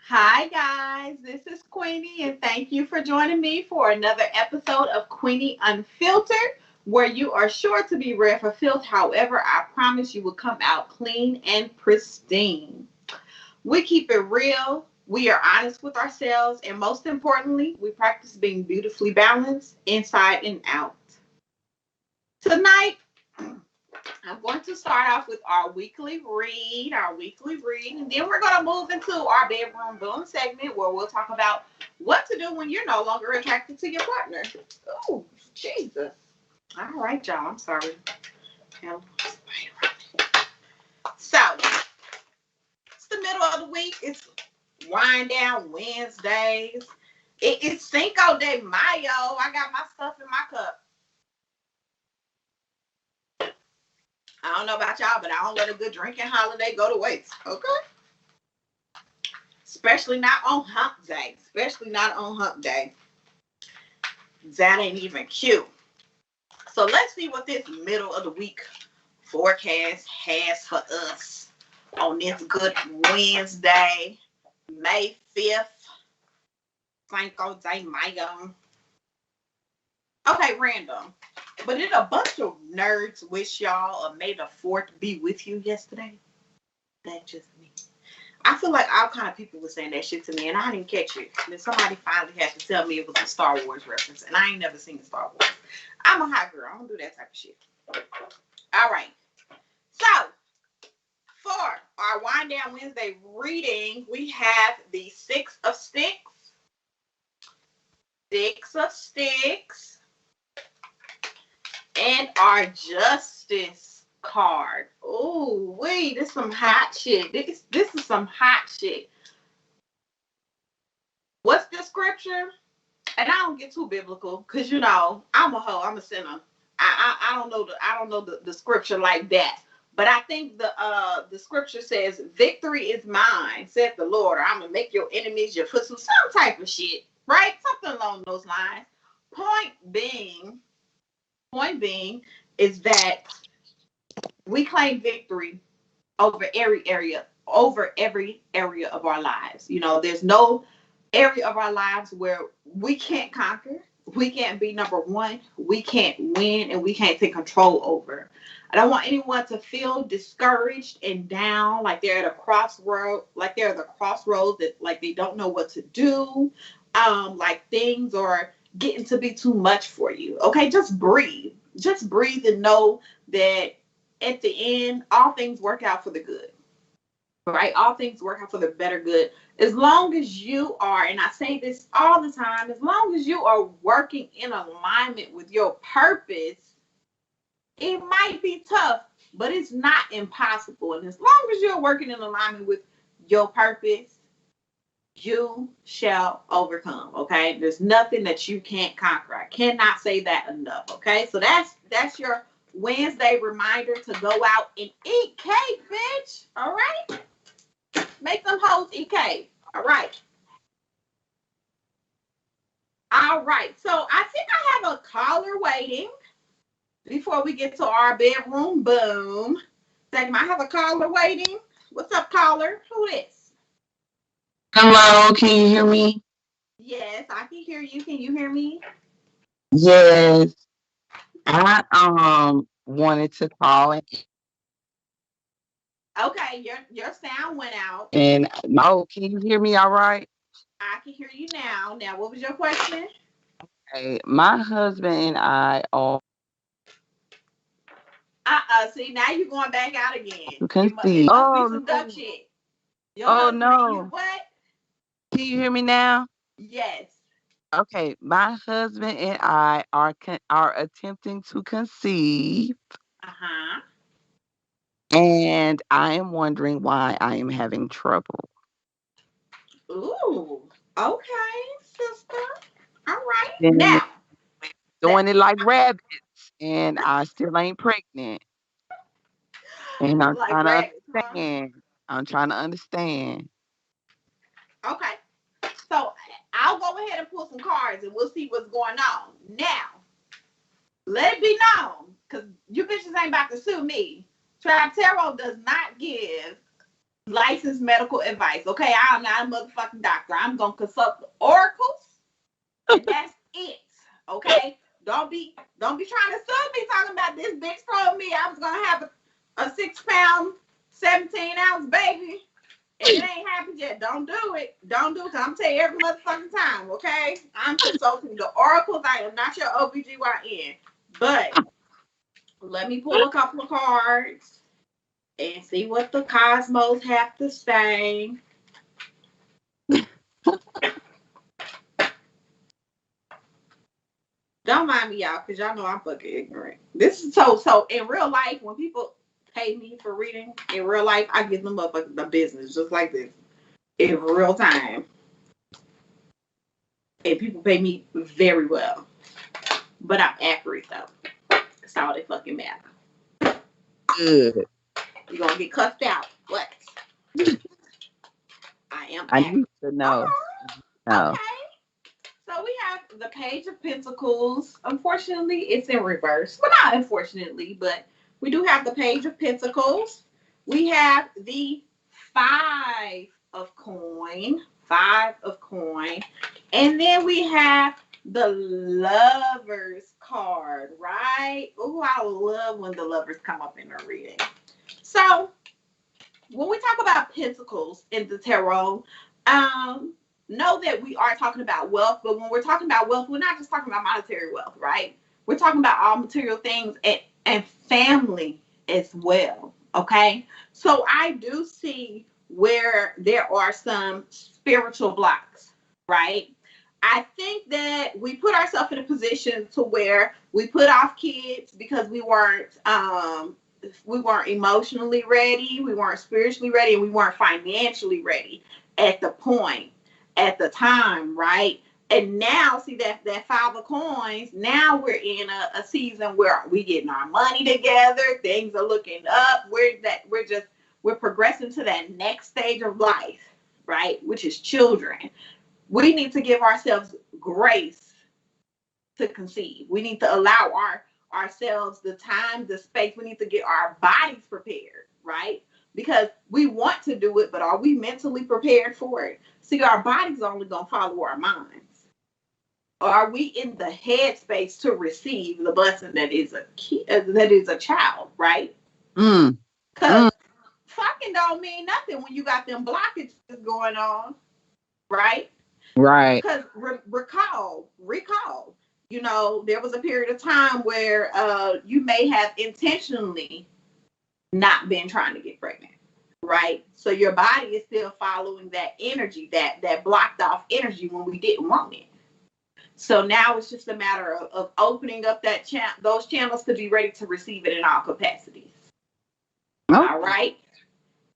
Hi, guys. This is Queenie, and thank you for joining me for another episode of Queenie Unfiltered, where you are sure to be read for filth. However, I promise you will come out clean and pristine. We keep it real, we are honest with ourselves, and most importantly, we practice being beautifully balanced inside and out. Tonight, I'm going to start off with our weekly read, and then we're going to move into our bedroom boom segment where we'll talk about what to do when you're no longer attracted to your partner. Oh, Jesus. All right, y'all. I'm sorry. So, it's the middle of the week. It's wind down Wednesdays. It's Cinco de Mayo. I got my stuff in my cup. I don't know about y'all, but I don't let a good drinking holiday go to waste. Okay? Especially not on hump day. Especially not on hump day. That ain't even cute. So let's see what this middle of the week forecast has for us on this good Wednesday, May 5th, Cinco de Mayo. Okay, random. But did a bunch of nerds wish y'all a May the 4th be with you yesterday? That's just me. I feel like all kind of people were saying that shit to me, and I didn't catch it. And then somebody finally had to tell me it was a Star Wars reference, and I ain't never seen Star Wars. I'm a hot girl. I don't do that type of shit. All right. So, for our Wind Down Wednesday reading, we have the Six of Sticks, and our Justice card. Oh, wait, this is some hot shit. This is some hot shit. What's the scripture? And I don't get too biblical because I'm a hoe, I'm a sinner. I don't know the scripture like that. But I think the scripture says, "Victory is mine," said the Lord. Or I'm gonna make your enemies your footstool. Some type of shit, right? Something along those lines. Point being, point being is that we claim victory over every area of our lives. There's no area of our lives where we can't conquer, we can't be number one, we can't win, and we can't take control over. I don't want anyone to feel discouraged and down, like they're at a crossroad, like they're at the crossroads, that like they don't know what to do, like things are getting to be too much for you. Okay, just breathe and know that at the end, all things work out for the good, right? All things work out for the better good. As long as you are, and I say this all the time, as long as you are working in alignment with your purpose, it might be tough, but it's not impossible. And as long as you're working in alignment with your purpose, you shall overcome. Okay, there's nothing that you can't conquer. I cannot say that enough. Okay, so that's your Wednesday reminder to go out and eat cake, bitch. All right, make them hoes eat cake. All right, all right. So I think I have a caller waiting before we get to our bedroom boom. Second, I have a caller waiting. What's up, caller? Who is? Hello, can you hear me? Yes, I can hear you. Can you hear me? Yes, I wanted to call Okay, your sound went out. and can you hear me all right? I can hear you now. Now, what was your question? Hey, my husband and I are See, now you're going back out again. to It conceive. must be Oh some duck no. shit. Your Oh husband and you no. what? Can you hear me now? Yes. Okay, my husband and I are attempting to conceive, Uh-huh. and I am wondering why I am having trouble. Ooh. Okay, sister. All right. And Now, doing it like rabbits, and I still ain't pregnant. And I'm like trying to rabbits, huh? understand. I'm trying to understand. Okay. So I'll go ahead and pull some cards and we'll see what's going on. Now, let it be known, because you bitches ain't about to sue me. Tribe Tarot does not give licensed medical advice. Okay, I'm not a motherfucking doctor. I'm gonna consult the oracles, and that's it. Okay, don't be trying to sue me talking about this bitch told me I was gonna have a 6 pound, 17 ounce baby. And it ain't happened yet. Don't do it. Don't do it. I'm telling you every motherfucking time, okay? I'm consulting the oracles. I am not your OBGYN. But let me pull a couple of cards and see what the cosmos have to say. Don't mind me, y'all, because y'all know I'm fucking ignorant. This is so in real life, when people pay me for reading, in real life, I give them up the business just like this. In real time. And people pay me very well. But I'm accurate though. That's all they fucking matter. Good. You're gonna get cussed out. What? I am I accurate. need to know. No. Okay. So we have the Page of Pentacles. Unfortunately, it's in reverse. Well, not unfortunately, but we do have the Page of Pentacles. We have the Five of Coin. Five of Coin. And then we have the Lovers card, right? Oh, I love when the lovers come up in a reading. So when we talk about pentacles in the tarot, know that we are talking about wealth, but when we're talking about wealth, we're not just talking about monetary wealth, right? We're talking about all material things and family as well. Okay. So I do see where there are some spiritual blocks, right? I think that we put ourselves in a position to where we put off kids because we weren't emotionally ready, we weren't spiritually ready, and we weren't financially ready at the point, at the time, right? And now, see that Five of Coins. Now we're in a season where we getting our money together. Things are looking up. We're progressing to that next stage of life, right? Which is children. We need to give ourselves grace to conceive. We need to allow ourselves the time, the space. We need to get our bodies prepared, right? Because we want to do it, but are we mentally prepared for it? See, our body's only gonna follow our minds. Or are we in the headspace to receive the blessing that is a kid, that is a child, right? Mm. Because Mm. fucking don't mean nothing when you got them blockages going on, right? Right. Because recall, there was a period of time where you may have intentionally not been trying to get pregnant, right? So your body is still following that energy, that blocked off energy when we didn't want it. So now it's just a matter of opening up those channels to be ready to receive it in all capacities. Okay. All right,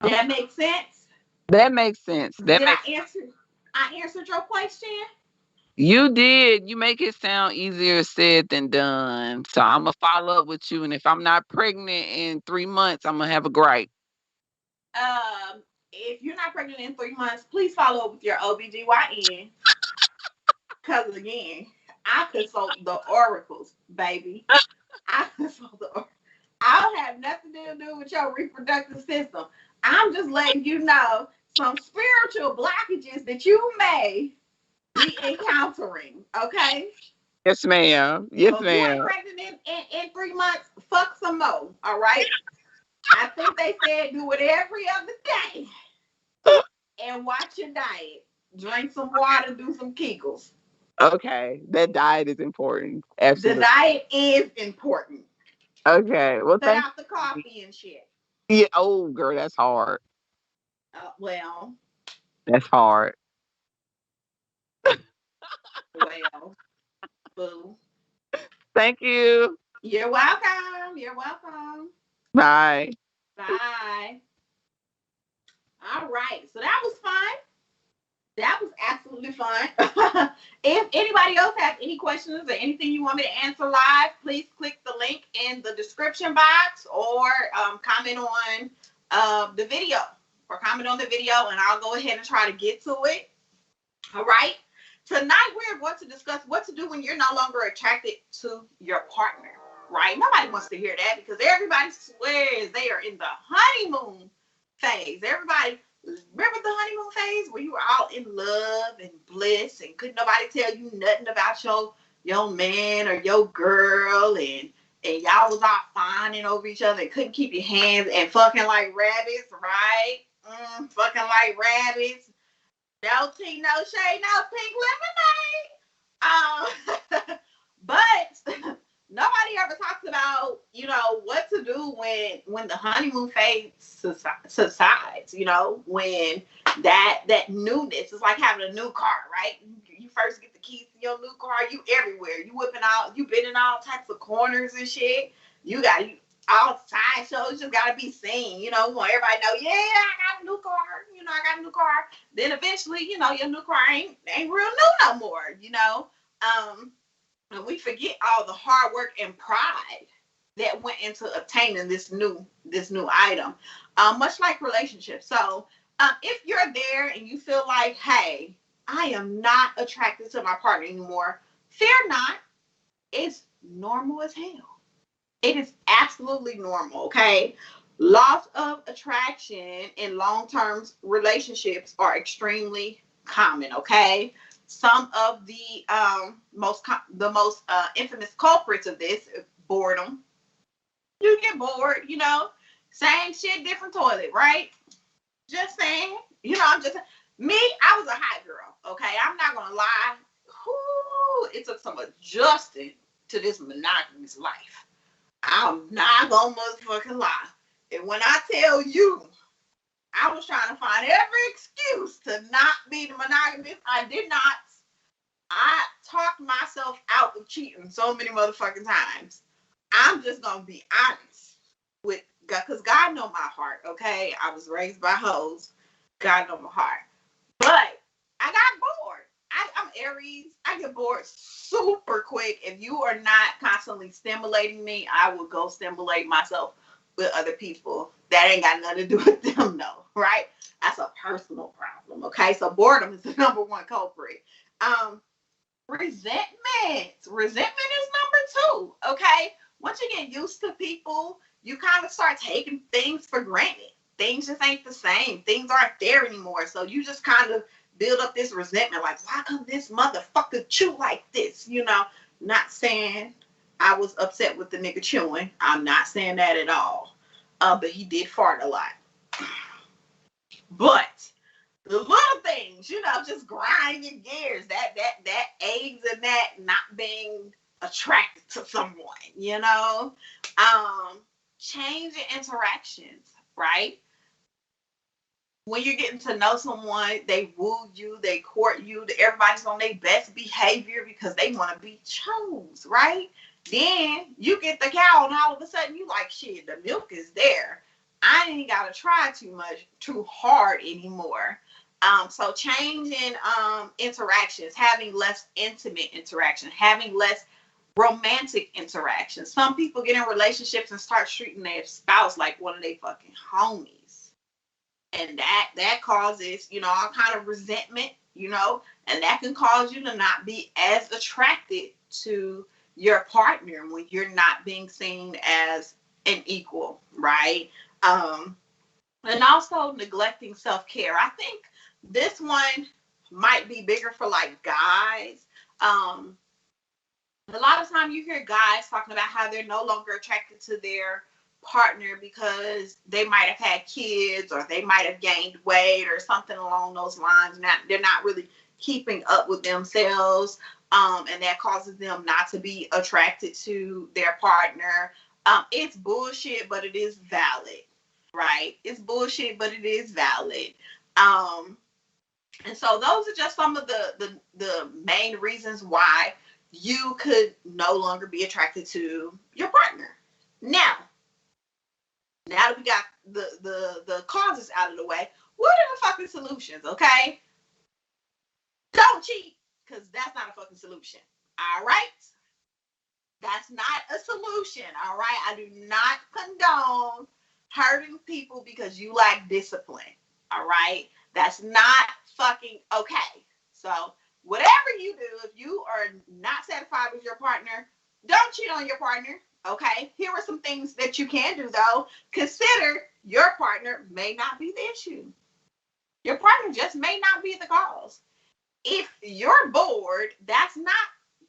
Okay. that makes sense. That makes sense. That Did I makes answer? I answered your question. You did. You make it sound easier said than done. So I'm gonna follow up with you, and if I'm not pregnant in 3 months, I'm gonna have a gripe. If you're not pregnant in 3 months, please follow up with your OBGYN. Because again, I consult the oracles, baby. I consult the oracles. I don't have nothing to do with your reproductive system. I'm just letting you know some spiritual blockages that you may be encountering. Okay? Yes, ma'am. Yes, So if you ain't ma'am. pregnant in 3 months, fuck some more. All right? I think they said do it every other day and watch your diet. Drink some water, do some Kegels. Okay, that diet is important. The Absolutely. diet is important. Okay. Well, Cut thank out the you. coffee and shit. Yeah. Oh, girl, that's hard. Well, That's hard. well, boo. Thank you. You're welcome. You're welcome. Bye. Bye. All right. So that was fun. That was absolutely fun. If anybody else has any questions or anything you want me to answer live, please click the link in the description box or comment on the video or comment on the video and I'll go ahead and try to get to it. All right. Tonight we're going to discuss what to do when you're no longer attracted to your partner. Right? Nobody wants to hear that because everybody swears they are in the honeymoon phase. Everybody remember the honeymoon phase where you were all in love and bliss and couldn't nobody tell you nothing about your man or your girl, and y'all was all fawning over each other and couldn't keep your hands and fucking like rabbits, right? Fucking like rabbits. No tea, no shade, no pink lemonade. But nobody ever talks about, what to do when the honeymoon phase subsides. When that newness is like having a new car, right? You first get the keys to your new car, you everywhere. You whipping out, you been in all types of corners and shit. You got all side shows just gotta be seen. You want everybody to know, yeah, I got a new car. I got a new car. Then eventually, your new car ain't real new no more. And we forget all the hard work and pride that went into obtaining this new item. Much like relationships. So if you're there and you feel like, hey, I am not attracted to my partner anymore, fear not. It's normal as hell. It is absolutely normal, okay? Loss of attraction in long-term relationships are extremely common, okay? Some of the most infamous culprits of this, boredom. You get bored, same shit, different toilet, right? Just saying, I'm just me. I was a hot girl, okay? I'm not gonna lie. Whoo, it took some adjusting to this monogamous life. I'm not gonna motherfucking lie. And when I tell you, I was trying to find every excuse to not be the monogamous. I did not. I talked myself out of cheating so many motherfucking times. I'm just gonna be honest with God, because God know my heart, okay? I was raised by hoes. God know my heart. But I got bored. I'm Aries. I get bored super quick. If you are not constantly stimulating me, I will go stimulate myself with other people. That ain't got nothing to do with them, though, right? That's a personal problem, okay? So boredom is the number one culprit. Resentment. Resentment is number 2, okay? Once you get used to people, you kind of start taking things for granted. Things just ain't the same. Things aren't there anymore. So you just kind of build up this resentment, like, why come this motherfucker chew like this? Not saying I was upset with the nigga chewing. I'm not saying that at all. But he did fart a lot. But the little things, just grind your gears. That aids in that not being attracted to someone, change in interactions, right? When you're getting to know someone, they woo you, they court you, everybody's on their best behavior because they want to be chose, right? Then you get the cow and all of a sudden you like, shit, the milk is there. I ain't got to try too hard anymore. So changing interactions, having less intimate interaction, having less romantic interactions. Some people get in relationships and start treating their spouse like one of their fucking homies. And that causes, all kind of resentment, and that can cause you to not be as attracted to your partner when you're not being seen as an equal, right? And also neglecting self-care. I think this one might be bigger for like guys. A lot of time you hear guys talking about how they're no longer attracted to their partner because they might have had kids or they might have gained weight or something along those lines. They're not really keeping up with themselves, and that causes them not to be attracted to their partner. It's bullshit, but it is valid, right? It's bullshit, but it is valid. And so those are just some of the main reasons why you could no longer be attracted to your partner. Now that we got the causes out of the way, what are the fucking solutions, okay? Don't cheat, because that's not a fucking solution. All right? That's not a solution. All right? I do not condone hurting people because you lack discipline. All right? That's not fucking okay. So whatever you do, if you are not satisfied with your partner, don't cheat on your partner. Okay, here are some things that you can do though. Consider your partner may not be the issue. Your partner just may not be the cause. If you're bored, that's not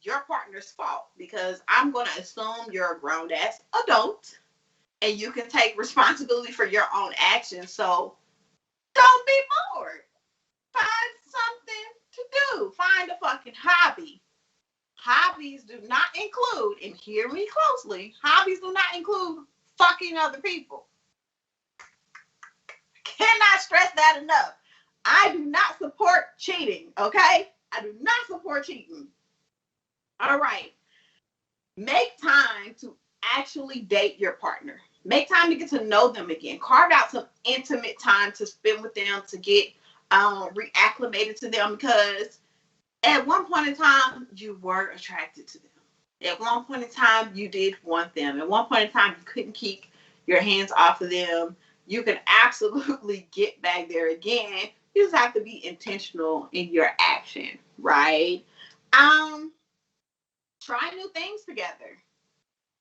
your partner's fault, because I'm going to assume you're a grown ass adult and you can take responsibility for your own actions. So don't be bored. Find something to do. Find a fucking hobby. Hobbies do not include, and hear me closely, hobbies do not include fucking other people. Cannot stress that enough. I do not support cheating, okay? I do not support cheating. All right. Make time to actually date your partner. Make time to get to know them again. Carve out some intimate time to spend with them, to get reacclimated to them, because at one point in time, you were attracted to them. At one point in time, you did want them. At one point in time, you couldn't keep your hands off of them. You can absolutely get back there again. You just have to be intentional in your action, right? Um, Try new things together.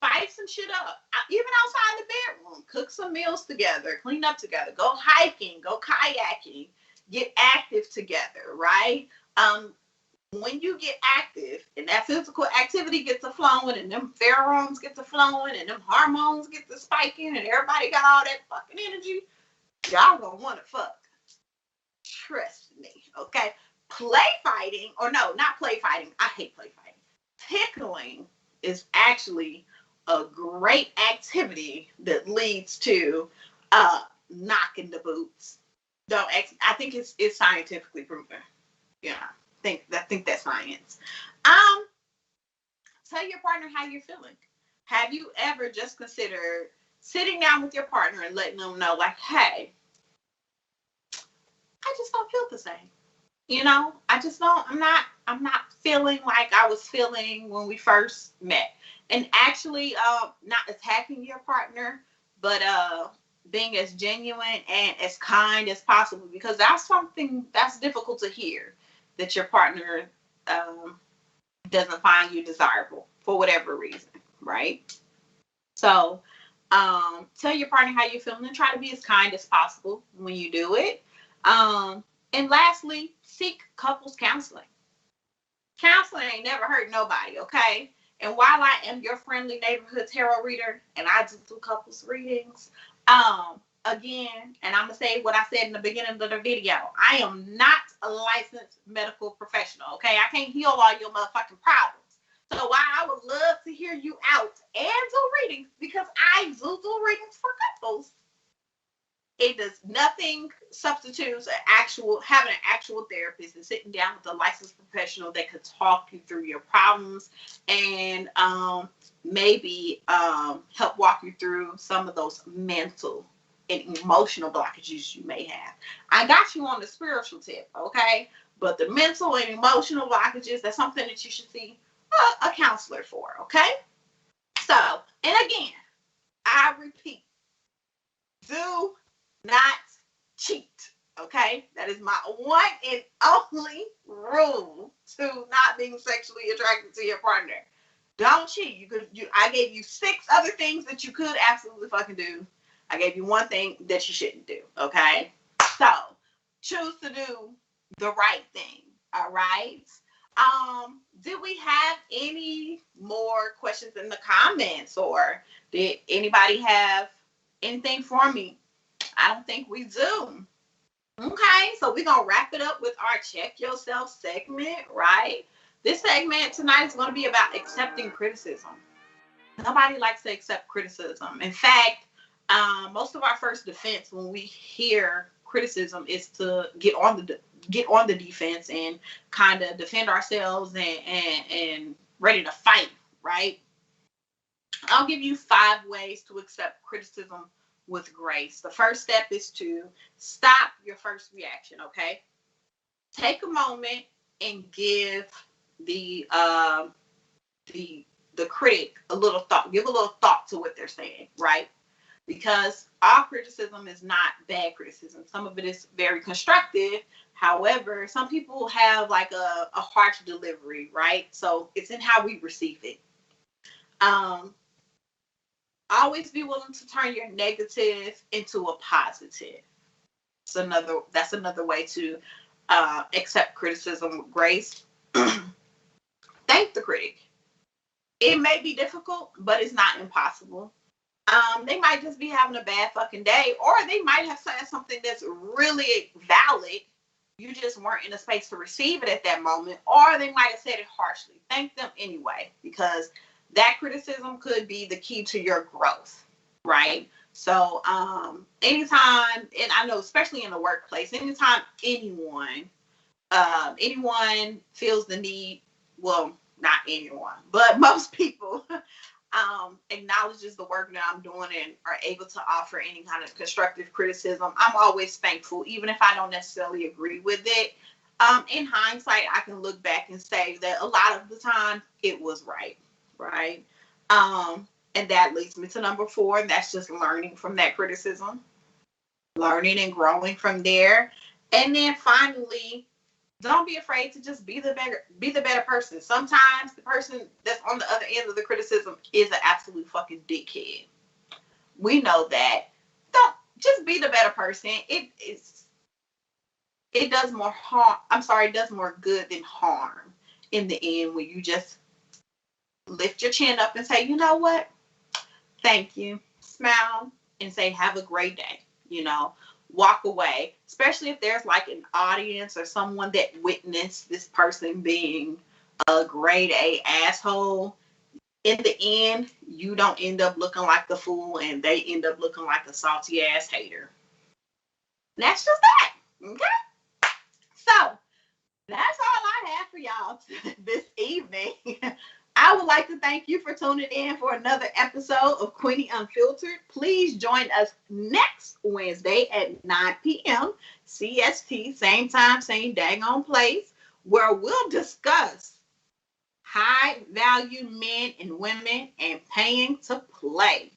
Fight some shit up. Even outside the bedroom. Cook some meals together. Clean up together. Go hiking. Go kayaking. Get active together, right? When you get active and that physical activity gets to flowing and them pheromones get to flowing and them hormones get to spiking and everybody got all that fucking energy, y'all gonna want to fuck. Trust me, okay? Play fighting, or no, not play fighting. I hate play fighting. Tickling is actually a great activity that leads to knocking the boots. Don't I think it's scientifically proven. Yeah, I think that's science. Um, Tell your partner how you're feeling. Have you ever just considered sitting down with your partner and letting them know, like, hey, I just don't feel the same. I just don't. I'm not feeling like I was feeling when we first met. And actually, not attacking your partner, but being as genuine and as kind as possible, because that's something that's difficult to hear, that your partner um, doesn't find you desirable for whatever reason, right? So, tell your partner how you're feeling and try to be as kind as possible when you do it. And lastly, seek couples counseling. Counseling ain't never hurt nobody, okay? And while I am your friendly neighborhood tarot reader and I do couples readings, again, and I'm gonna say what I said in the beginning of the video, I am not a licensed medical professional, okay? I can't heal all your motherfucking problems. So while I would love to hear you out and do readings, because I do readings for couples, it does nothing substitutes having an actual therapist and sitting down with a licensed professional that could talk you through your problems and maybe help walk you through some of those mental and emotional blockages you may have. I got you on the spiritual tip, okay? But the mental and emotional blockages, that's something that you should see a counselor for, okay? So, and again, I repeat, do not cheat, okay? That is my one and only rule to not being sexually attracted to your partner. Don't cheat. I gave you 6 other things that you could absolutely fucking do. I gave you one thing that you shouldn't do, okay? So choose to do the right thing, all right? Did we have any more questions in the comments, or did anybody have anything for me? I don't think we do. Okay, so we're going to wrap it up with our Check Yourself segment, right? This segment tonight is going to be about accepting criticism. Nobody likes to accept criticism. In fact, most of our first defense when we hear criticism is to get on the defense and kind of defend ourselves and ready to fight, right? I'll give you 5 ways to accept criticism with grace. The first step is to stop your first reaction, okay? Take a moment and give the critic a little thought. Give a little thought to what they're saying, right? Because all criticism is not bad criticism. Some of it is very constructive. However, some people have like a harsh delivery, right? So it's in how we receive it. Always be willing to turn your negative into a positive. That's another way to accept criticism with grace. Thank the critic. It may be difficult, but it's not impossible. They might just be having a bad fucking day, or they might have said something that's really valid. You just weren't in a space to receive it at that moment, or they might have said it harshly. Thank them anyway, because that criticism could be the key to your growth, right? So, anytime, and I know, especially in the workplace, anytime anyone feels the need, well, not anyone, but most people acknowledges the work that I'm doing and are able to offer any kind of constructive criticism, I'm always thankful, even if I don't necessarily agree with it. In hindsight, I can look back and say that a lot of the time it was right, right? And that leads me to number 4, and that's just learning from that criticism, learning and growing from there. And then finally, don't be afraid to just be the better person. Sometimes the person that's on the other end of the criticism is an absolute fucking dickhead. We know that. Don't just be the better person. It does more harm. I'm sorry, it does more good than harm in the end when you just lift your chin up and say, you know what? Thank you. Smile and say, have a great day. You know, walk away, especially if there's like an audience or someone that witnessed this person being a grade A asshole. In the end, you don't end up looking like the fool and they end up looking like a salty ass hater. And that's just that. Okay. So that's all I have for y'all this evening. I would like to thank you for tuning in for another episode of Queenie Unfiltered. Please join us next Wednesday at 9 p.m. CST, same time, same daggone place, where we'll discuss high value men and women and paying to play.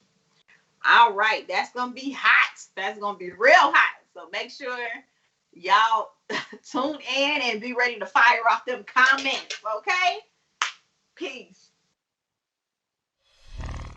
All right, that's going to be hot. That's going to be real hot. So make sure y'all tune in and be ready to fire off them comments, okay? Peace.